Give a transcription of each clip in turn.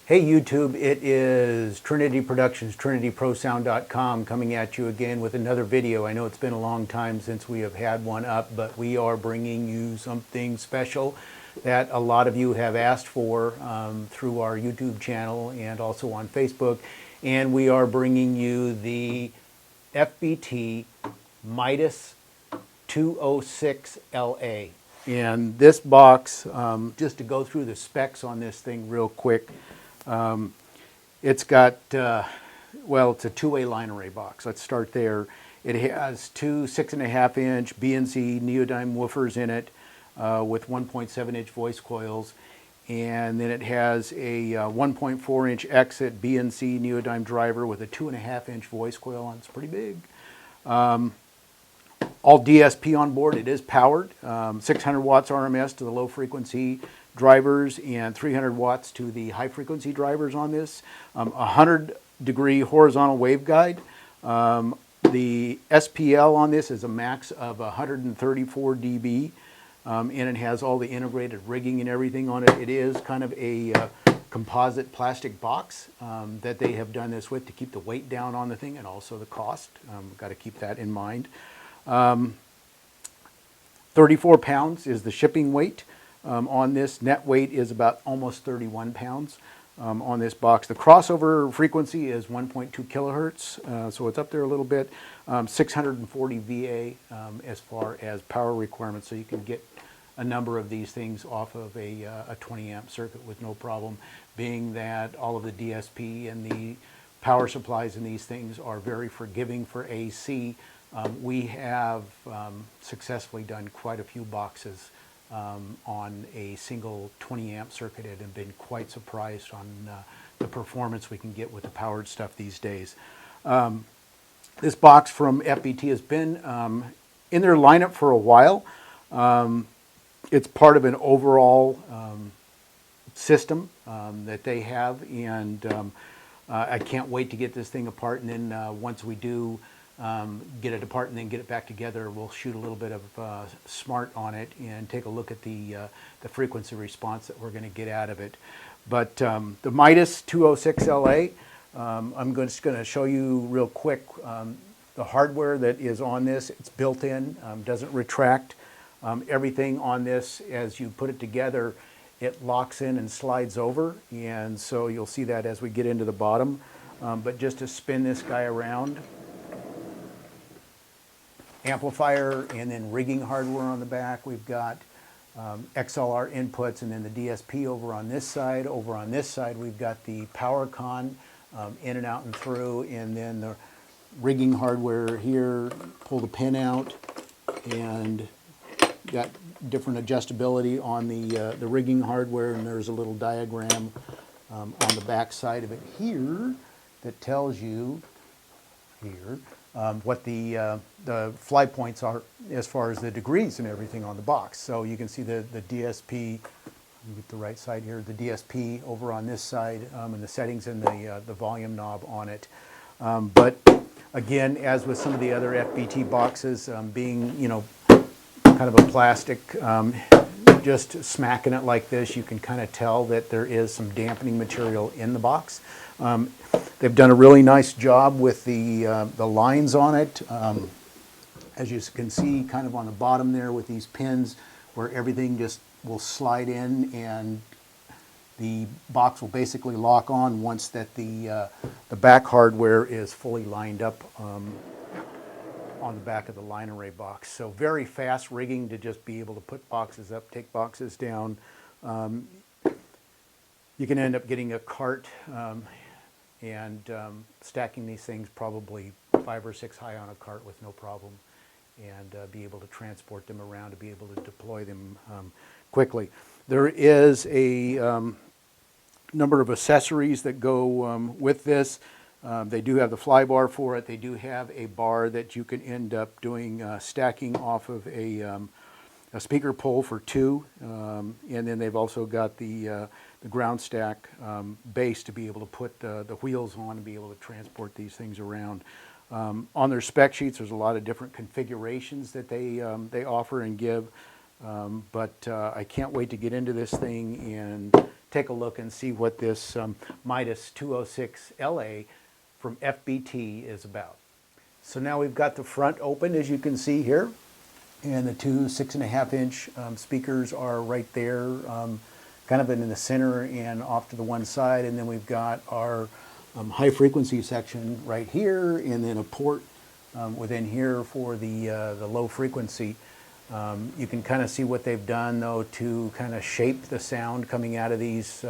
Hey YouTube, it is Trinity Productions, TrinityProSound.com coming at you again with another video. I know it's been a long time since we have had one up, but we are bringing you something special that a lot of you have asked for through our YouTube channel and also on Facebook. And we are bringing you the FBT Mitus 206LA. And this box, just to go through the specs on this thing real quick, it's got, well, it's a two-way line array box. Let's start there. It has two 6.5-inch BNC neodyme woofers in it with 1.7-inch voice coils. And then it has a 1.4-inch exit BNC neodyme driver with a 2.5-inch voice coil on. It's pretty big. All DSP on board. It is powered. 600 watts RMS to the low frequency drivers and 300 watts to the high frequency drivers on this. 100-degree horizontal waveguide. The SPL on this is a max of 134 dB. And it has all the integrated rigging and everything on it. It is kind of a composite plastic box that they have done this with to keep the weight down on the thing and also the cost. Got to keep that in mind. 34 pounds is the shipping weight on this. Net weight is about almost 31 pounds on this box. The crossover frequency is 1.2 kilohertz, so it's up there a little bit. 640 VA as far as power requirements, so you can get a number of these things off of a 20 amp circuit with no problem, being that all of the DSP and the power supplies in these things are very forgiving for AC. We have successfully done quite a few boxes on a single 20 amp circuit and have been quite surprised on the performance we can get with the powered stuff these days. This box from FBT has been in their lineup for a while. It's part of an overall system that they have, and I can't wait to get this thing apart, and then once we do get it apart and then get it back together, we'll shoot a little bit of smart on it and take a look at the frequency response that we're going to get out of it. But the Mitus 206LA, I'm just going to show you real quick the hardware that is on this. It's built in, doesn't retract. Everything on this, as you put it together, it locks in and slides over, and so you'll see that as we get into the bottom. But just to spin this guy around, amplifier and then rigging hardware on the back. We've got XLR inputs and then the DSP over on this side. Over on this side we've got the power con in and out and through, and then the rigging hardware here. Pull the pin out and got different adjustability on the rigging hardware, and there's a little diagram on the back side of it here that tells you here what the fly points are as far as the degrees and everything on the box. So you can see the DSP, get the right side here, the DSP over on this side, and the settings and the volume knob on it. But again, as with some of the other FBT boxes, being, you know, kind of a plastic, just smacking it like this, you can kind of tell that there is some dampening material in the box. They've done a really nice job with the lines on it. As you can see kind of on the bottom there with these pins where everything just will slide in, and the box will basically lock on once that the back hardware is fully lined up on the back of the line array box. So very fast rigging to just be able to put boxes up, take boxes down. You can end up getting a cart and stacking these things probably 5 or 6 high on a cart with no problem, and be able to transport them around, to be able to deploy them quickly. There is a number of accessories that go with this. They do have the fly bar for it. They do have a bar that you can end up doing stacking off of a speaker pole for 2, and then they've also got the ground stack base to be able to put the wheels on and be able to transport these things around. On their spec sheets, there's a lot of different configurations that they offer and give. but I can't wait to get into this thing and take a look and see what this Mitus 206LA from FBT is about. So now we've got the front open, as you can see here, and the two 6.5-inch speakers are right there, kind of in the center and off to the one side, and then we've got our high frequency section right here, and then a port within here for the low frequency. You can kind of see what they've done though to kind of shape the sound coming out of these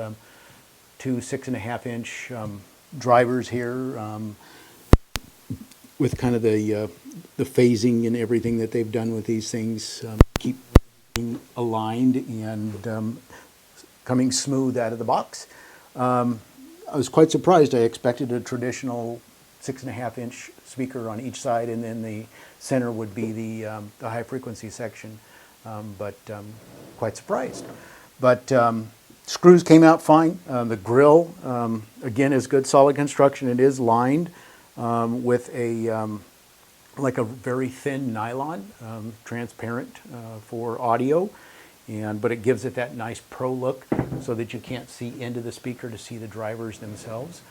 two 6.5-inch drivers here, with kind of the phasing and everything that they've done with these things, keep being aligned and coming smooth out of the box. I was quite surprised. I expected a traditional 6.5-inch speaker on each side, and then the center would be the high frequency section, but quite surprised. But screws came out fine. The grill, again, is good solid construction. It is lined with a like a very thin nylon, transparent for audio, but it gives it that nice pro look so that you can't see into the speaker to see the drivers themselves.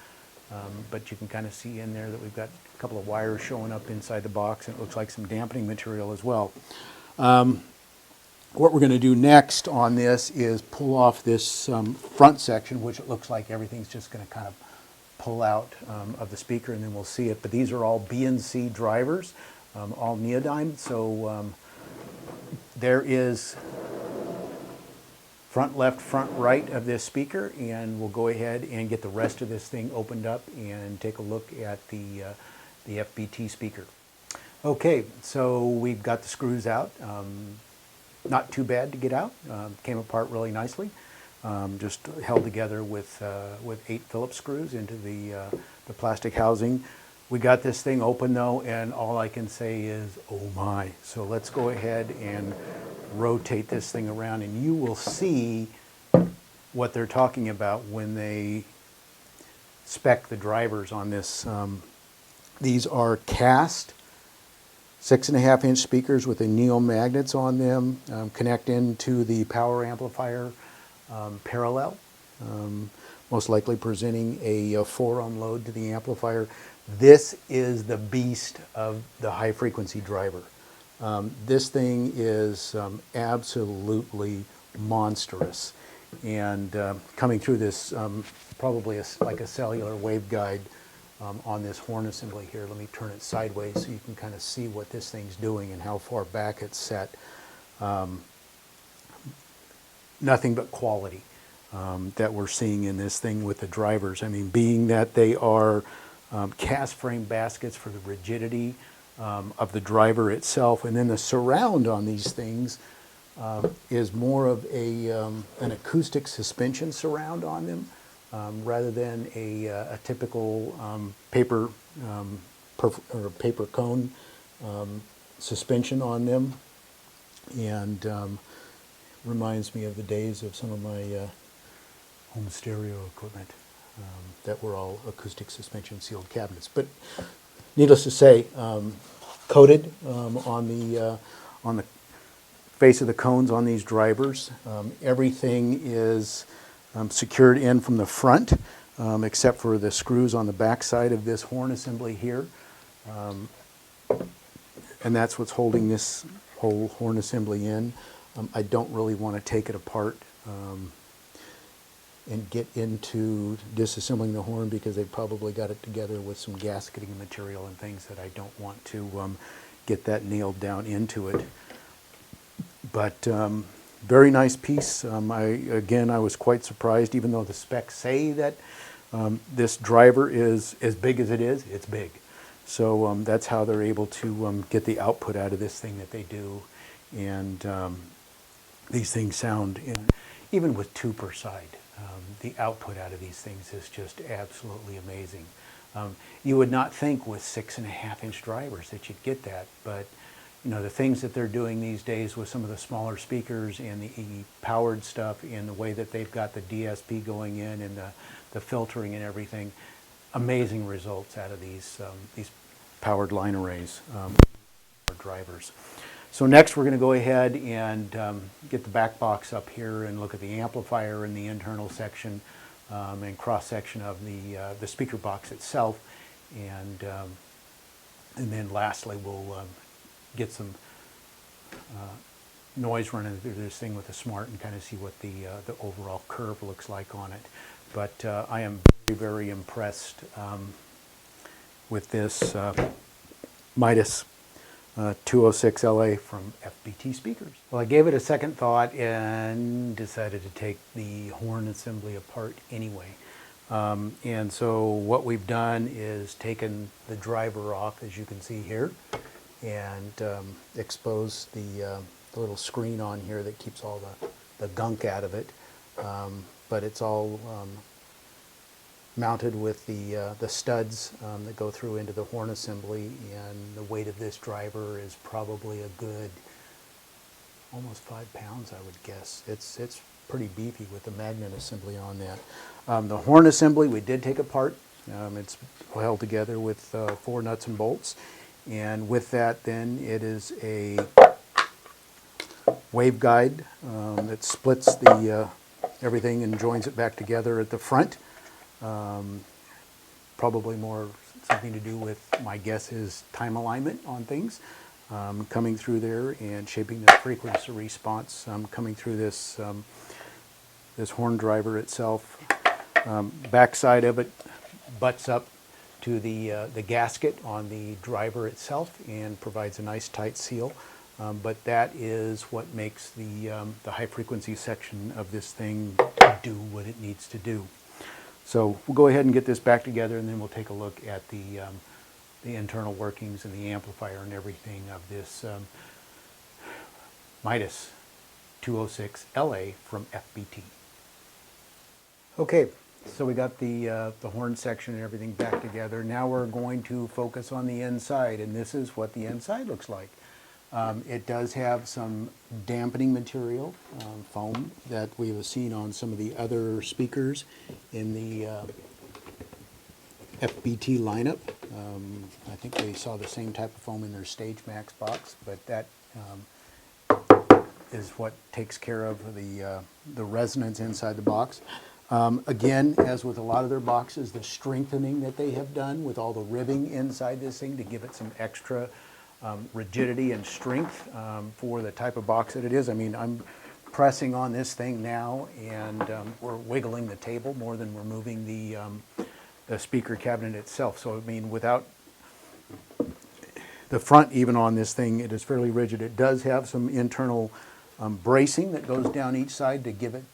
But you can kind of see in there that we've got a couple of wires showing up inside the box, and it looks like some dampening material as well. What we're going to do next on this is pull off this front section, which it looks like everything's just going to kind of pull out of the speaker, and then we'll see it. But these are all B&C drivers, all neodyme. So there is front left, front right of this speaker, and we'll go ahead and get the rest of this thing opened up and take a look at the FBT speaker. Okay, so we've got the screws out. Not too bad to get out. Came apart really nicely. Just held together with 8 Phillips screws into the plastic housing. We got this thing open though, and all I can say is, oh my. So let's go ahead and rotate this thing around, and you will see what they're talking about when they spec the drivers on this. These are cast 6.5-inch speakers with the neo magnets on them, connect into the power amplifier parallel, most likely presenting a 4-ohm load to the amplifier. This is the beast of the high frequency driver. This thing is absolutely monstrous, and coming through this probably like a cellular waveguide on this horn assembly here. Let me turn it sideways so you can kind of see what this thing's doing and how far back it's set. Nothing but quality that we're seeing in this thing with the drivers. I mean, being that they are cast frame baskets for the rigidity of the driver itself, and then the surround on these things is more of an acoustic suspension surround on them, rather than a typical paper cone suspension on them, and reminds me of the days of some of my home stereo equipment that were all acoustic suspension sealed cabinets. But needless to say, coated on the face of the cones on these drivers. Everything is secured in from the front, except for the screws on the back side of this horn assembly here. And that's what's holding this whole horn assembly in. I don't really want to take it apart and get into disassembling the horn, because they've probably got it together with some gasketing material and things that I don't want to get that nailed down into it. But very nice piece. I was quite surprised, even though the specs say that this driver is as big as it is, it's big. So that's how they're able to get the output out of this thing that they do. And these things sound, even with 2 per side, the output out of these things is just absolutely amazing. You would not think with 6.5-inch drivers that you'd get that, but you know, the things that they're doing these days with some of the smaller speakers and the powered stuff, and the way that they've got the DSP going in and the filtering and everything, amazing results out of these powered line arrays, drivers. So next we're going to go ahead and get the back box up here and look at the amplifier in the internal section and cross section of the speaker box itself, and then lastly we'll get some noise running through this thing with the smart and kind of see what the overall curve looks like on it. But I am very, very impressed with this Mitus 206LA from FBT Speakers. Well, I gave it a second thought and decided to take the horn assembly apart anyway. And so what we've done is taken the driver off, as you can see here, and exposed the little screen on here that keeps all the gunk out of it. But it's all mounted with the studs that go through into the horn assembly, and the weight of this driver is probably a good almost 5 pounds, I would guess. It's pretty beefy with the magnet assembly on that. The horn assembly we did take apart. It's held together with 4 nuts and bolts, and with that then it is a waveguide that splits the everything and joins it back together at the front. Probably more something to do with, my guess is, time alignment on things coming through there and shaping the frequency response coming through this this horn driver itself. Back side of it butts up to the gasket on the driver itself and provides a nice tight seal. But that is what makes the high frequency section of this thing do what it needs to do. So we'll go ahead and get this back together, and then we'll take a look at the internal workings and the amplifier and everything of this Mitus 206LA from FBT. Okay, so we got the horn section and everything back together. Now we're going to focus on the inside, and this is what the inside looks like. It does have some dampening material, foam, that we have seen on some of the other speakers in the FBT lineup. I think they saw the same type of foam in their Stage Max box, but that is what takes care of the resonance inside the box. Again, as with a lot of their boxes, the strengthening that they have done with all the ribbing inside this thing to give it some extra rigidity and strength for the type of box that it is. I mean, I'm pressing on this thing now, and we're wiggling the table more than we're moving the speaker cabinet itself. So, I mean, without the front even on this thing, it is fairly rigid. It does have some internal bracing that goes down each side to give it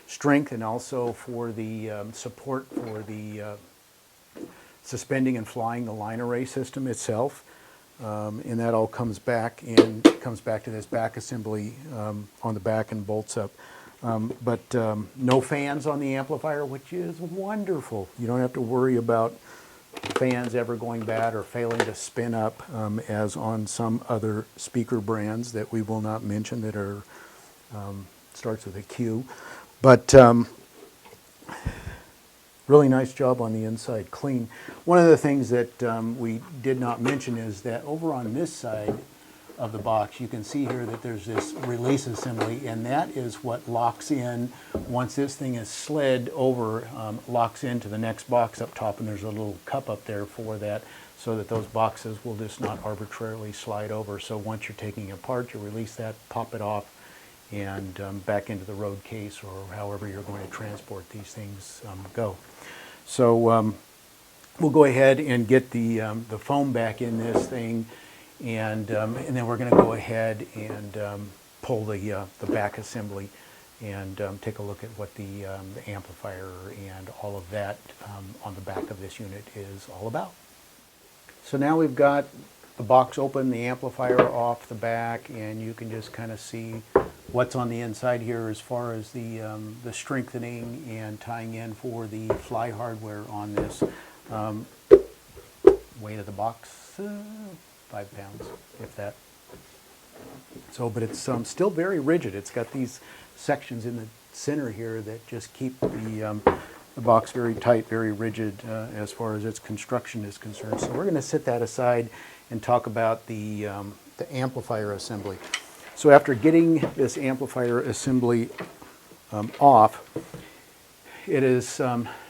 strength, and also for the support for the suspending and flying the line array system itself. And that all comes back to this back assembly on the back and bolts up. But no fans on the amplifier, which is wonderful. You don't have to worry about fans ever going bad or failing to spin up as on some other speaker brands that we will not mention that are starts with a Q. But really nice job on the inside, clean. One of the things that we did not mention is that over on this side of the box, you can see here that there's this release assembly, and that is what locks in, once this thing is slid over, locks into the next box up top, and there's a little cup up there for that, so that those boxes will just not arbitrarily slide over. So once you're taking it apart, you release that, pop it off, and back into the road case, or however you're going to transport these things go. So we'll go ahead and get the foam back in this thing, and then we're going to go ahead and pull the back assembly and take a look at what the amplifier and all of that on the back of this unit is all about. So now we've got the box open, the amplifier off the back, and you can just kind of see what's on the inside here as far as the strengthening and tying in for the fly hardware on this. Weight of the box, 5 pounds, if that. So, but it's still very rigid. It's got these sections in the center here that just keep the box very tight, very rigid as far as its construction is concerned. So we're going to set that aside and talk about the amplifier assembly. So after getting this amplifier assembly off, it is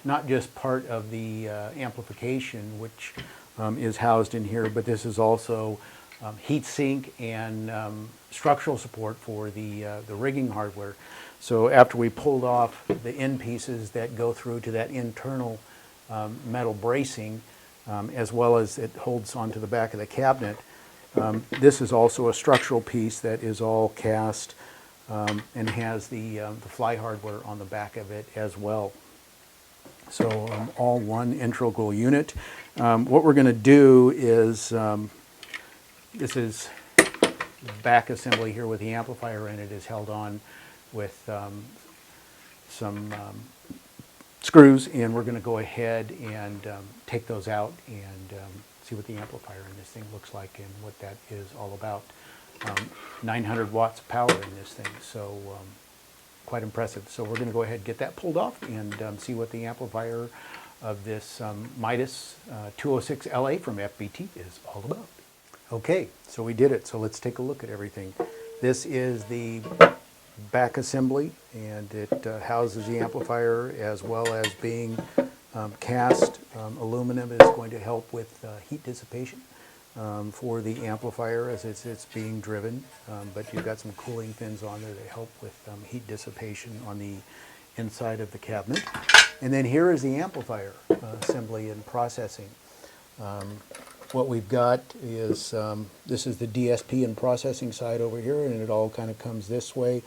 not just part of the amplification, which is housed in here, but this is also heat sink and structural support for the rigging hardware. So after we pulled off the end pieces that go through to that internal metal bracing, as well as it holds onto the back of the cabinet, this is also a structural piece that is all cast and has the fly hardware on the back of it as well. So all one integral unit. What we're going to do is, this is back assembly here with the amplifier in it is held on with some screws, and we're going to go ahead and take those out and see what the amplifier in this thing looks like and what that is all about. 900 watts of power in this thing, so quite impressive. So we're going to go ahead and get that pulled off and see what the amplifier of this Mitus 206LA from FBT is all about. Okay, so we did it. So let's take a look at everything. This is the back assembly, and it houses the amplifier, as well as being cast aluminum is going to help with heat dissipation for the amplifier as it's being driven, but you've got some cooling fins on there to help with heat dissipation on the inside of the cabinet. And then here is the amplifier assembly and processing. What we've got is, this is the DSP and processing side over here, and it all kind of comes this way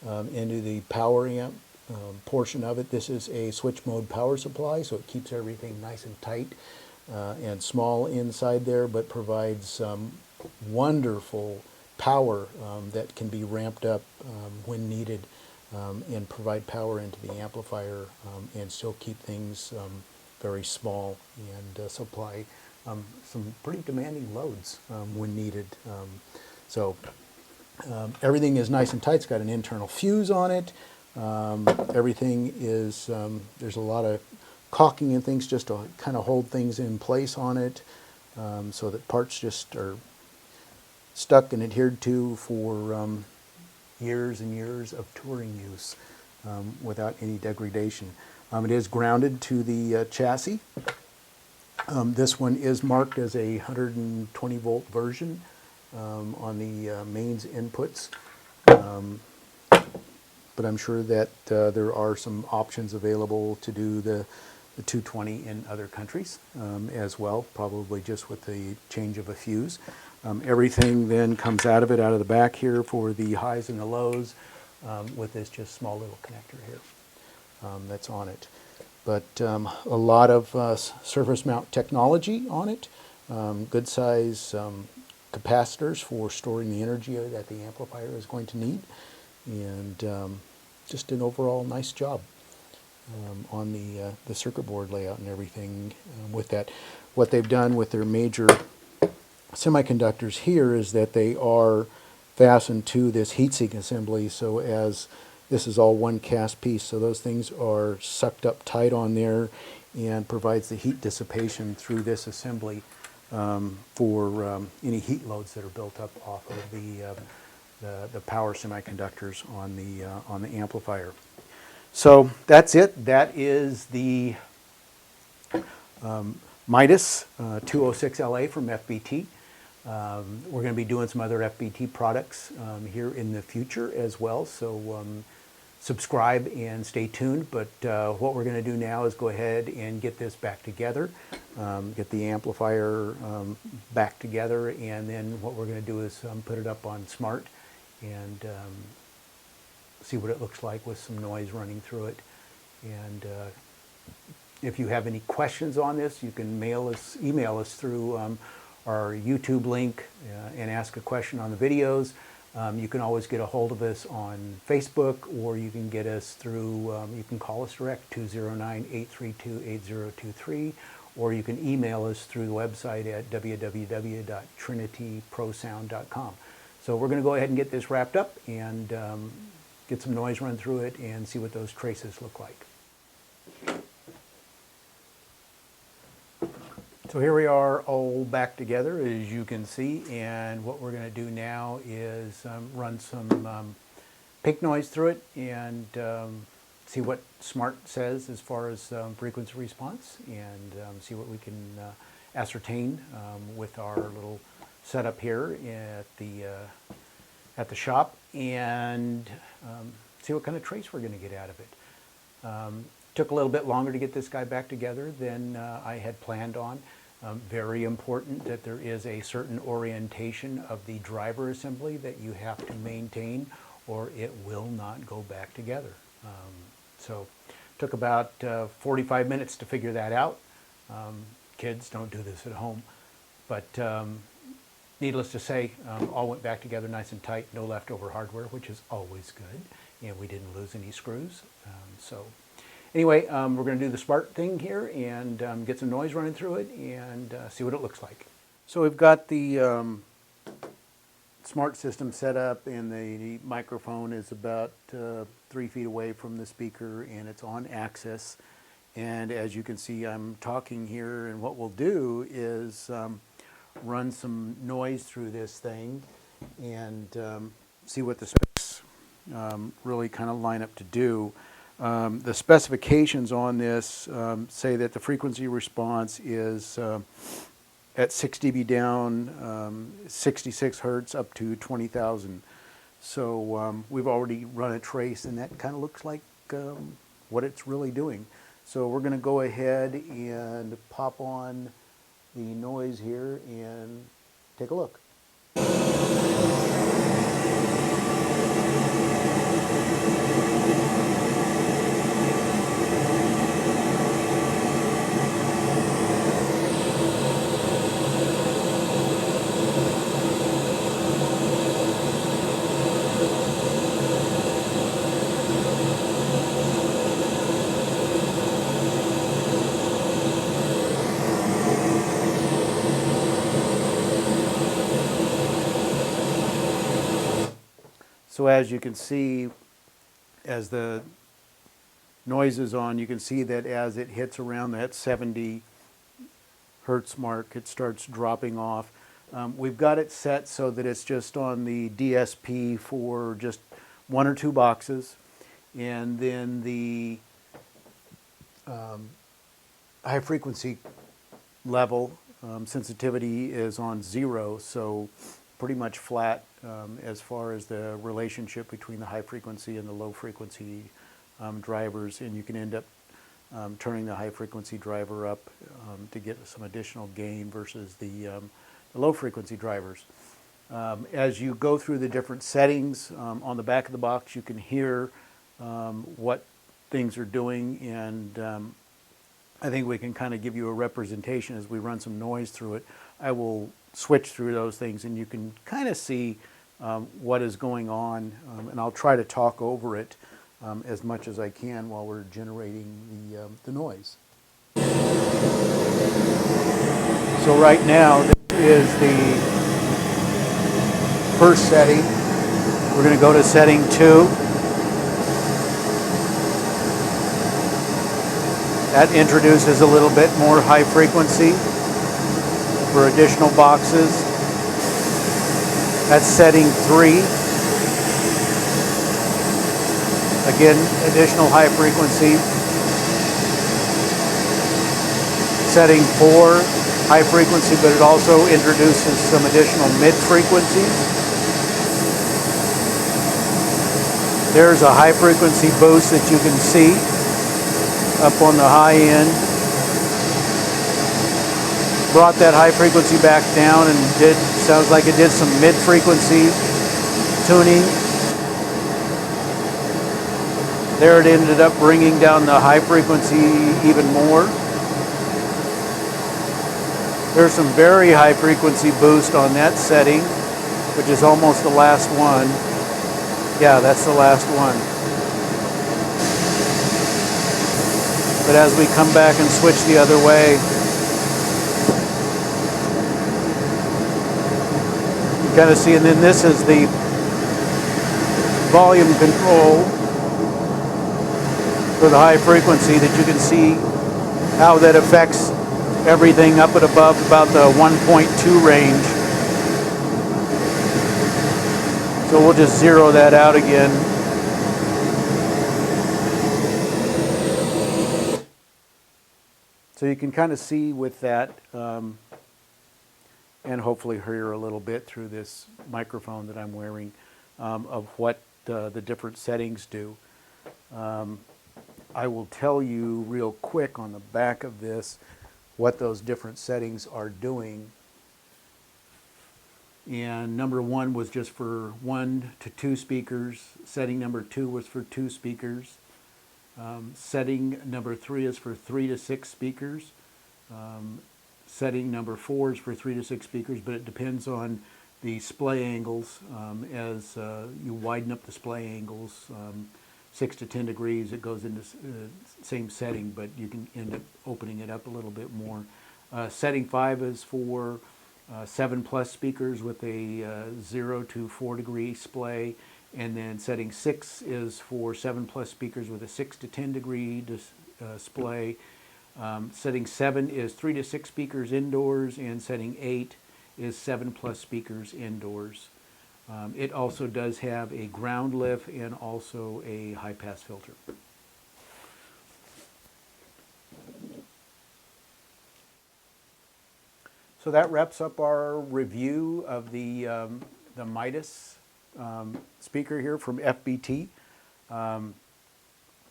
into the power amp portion of it. This is a switch mode power supply, so it keeps everything nice and tight and small inside there, but provides wonderful power that can be ramped up when needed and provide power into the amplifier and still keep things very small and supply some pretty demanding loads when needed. So everything is nice and tight. It's got an internal fuse on it. Everything is, there's a lot of caulking and things just to kind of hold things in place on it, so that parts just are stuck and adhered to for years and years of touring use without any degradation. It is grounded to the chassis. This one is marked as a 120 volt version on the mains inputs, but I'm sure that there are some options available to do the 220 in other countries as well, probably just with the change of a fuse. Everything then comes out of it, out of the back here for the highs and the lows, with this just small little connector here that's on it. But a lot of surface mount technology on it, good size capacitors for storing the energy that the amplifier is going to need, and just an overall nice job on the circuit board layout and everything with that. What they've done with their major semiconductors here is that they are fastened to this heatsink assembly, so as this is all one cast piece, so those things are sucked up tight on there and provides the heat dissipation through this assembly for any heat loads that are built up off of the power semiconductors on the amplifier. So that's it. That is the Mitus 206LA from FBT. We're going to be doing some other FBT products here in the future as well, so subscribe and stay tuned. But what we're going to do now is go ahead and get this back together, get the amplifier back together, and then what we're going to do is put it up on Smart and see what it looks like with some noise running through it. And if you have any questions on this, you can email us through our YouTube link and ask a question on the videos. You can always get a hold of us on Facebook, or you can get us through, you can call us direct, 209-832-8023, or you can email us through the website at www.trinityprosound.com. So we're going to go ahead and get this wrapped up and get some noise run through it and see what those traces look like. So here we are all back together, as you can see, and what we're going to do now is run some pink noise through it and see what SMART says as far as frequency response, and see what we can ascertain with our little setup here at the shop, and see what kind of trace we're going to get out of it. Took a little bit longer to get this guy back together than I had planned on. Very important that there is a certain orientation of the driver assembly that you have to maintain, or it will not go back together. So took about 45 minutes to figure that out. Kids, don't do this at home. But needless to say, all went back together nice and tight, no leftover hardware, which is always good. And we didn't lose any screws. So anyway, we're going to do the SMART thing here and get some noise running through it and see what it looks like. So we've got the SMART system set up, and the microphone is about 3 feet away from the speaker, and it's on axis. And as you can see, I'm talking here, and what we'll do is run some noise through this thing and see what the specs really kind of line up to do. The specifications on this say that the frequency response is at 6 dB down, 66 hertz up to 20,000. So we've already run a trace, and that kind of looks like what it's really doing. So we're going to go ahead and pop on the noise here and take a look. So as you can see, as the noise is on, you can see that as it hits around that 70 hertz mark, it starts dropping off. We've got it set so that it's just on the DSP for just 1 or 2 boxes, and then the high frequency level sensitivity is on 0, so pretty much flat as far as the relationship between the high frequency and the low frequency drivers, and you can end up turning the high frequency driver up to get some additional gain versus the low frequency drivers. As you go through the different settings on the back of the box, you can hear what things are doing, and I think we can kind of give you a representation as we run some noise through it. I will switch through those things, and you can kind of see what is going on, and I'll try to talk over it as much as I can while we're generating the noise. So right now, this is the first setting. We're going to go to setting 2. That introduces a little bit more high frequency for additional boxes. That's setting 3. Again, additional high frequency. Setting 4, high frequency, but it also introduces some additional mid frequencies. There's a high frequency boost that you can see up on the high end. Brought that high frequency back down, and sounds like it did some mid frequency tuning. There it ended up bringing down the high frequency even more. There's some very high frequency boost on that setting, which is almost the last one. Yeah, that's the last one. But as we come back and switch the other way, you kind of see, and then this is the volume control for the high frequency, that you can see how that affects everything up and above about the 1.2 range. So we'll just zero that out again. So you can kind of see with that, and hopefully hear a little bit through this microphone that I'm wearing, of what the different settings do. I will tell you real quick on the back of this what those different settings are doing. And number 1 was just for 1 to 2 speakers. Setting number 2 was for 2 speakers. Setting number 3 is for 3 to 6 speakers. Setting number 4 is for 3 to 6 speakers, but it depends on the splay angles. As you widen up the splay angles, 6 to 10 degrees, it goes into same setting, but you can end up opening it up a little bit more. Setting 5 is for 7 plus speakers with a 0 to 4 degree splay, and then setting 6 is for 7 plus speakers with a 6 to 10 degree display. Setting 7 is 3 to 6 speakers indoors, and setting 8 is 7 plus speakers indoors. It also does have a ground lift and also a high pass filter. So that wraps up our review of the Mitus speaker here from FBT.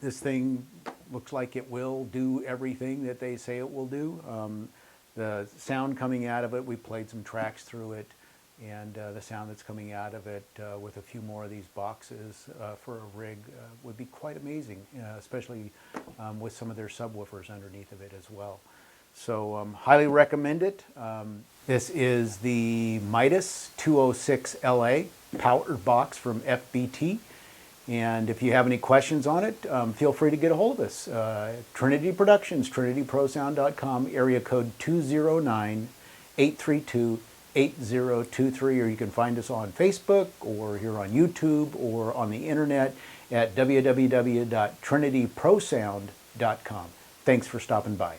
This thing looks like it will do everything that they say it will do. The sound coming out of it, we played some tracks through it, and the sound that's coming out of it with a few more of these boxes for a rig would be quite amazing, especially with some of their subwoofers underneath of it as well. So highly recommend it. This is the Mitus 206LA powered box from FBT. And if you have any questions on it, feel free to get a hold of us. Trinity Productions, trinityprosound.com, area code 209-832-8023, or you can find us on Facebook or here on YouTube or on the internet at www.trinityprosound.com. Thanks for stopping by.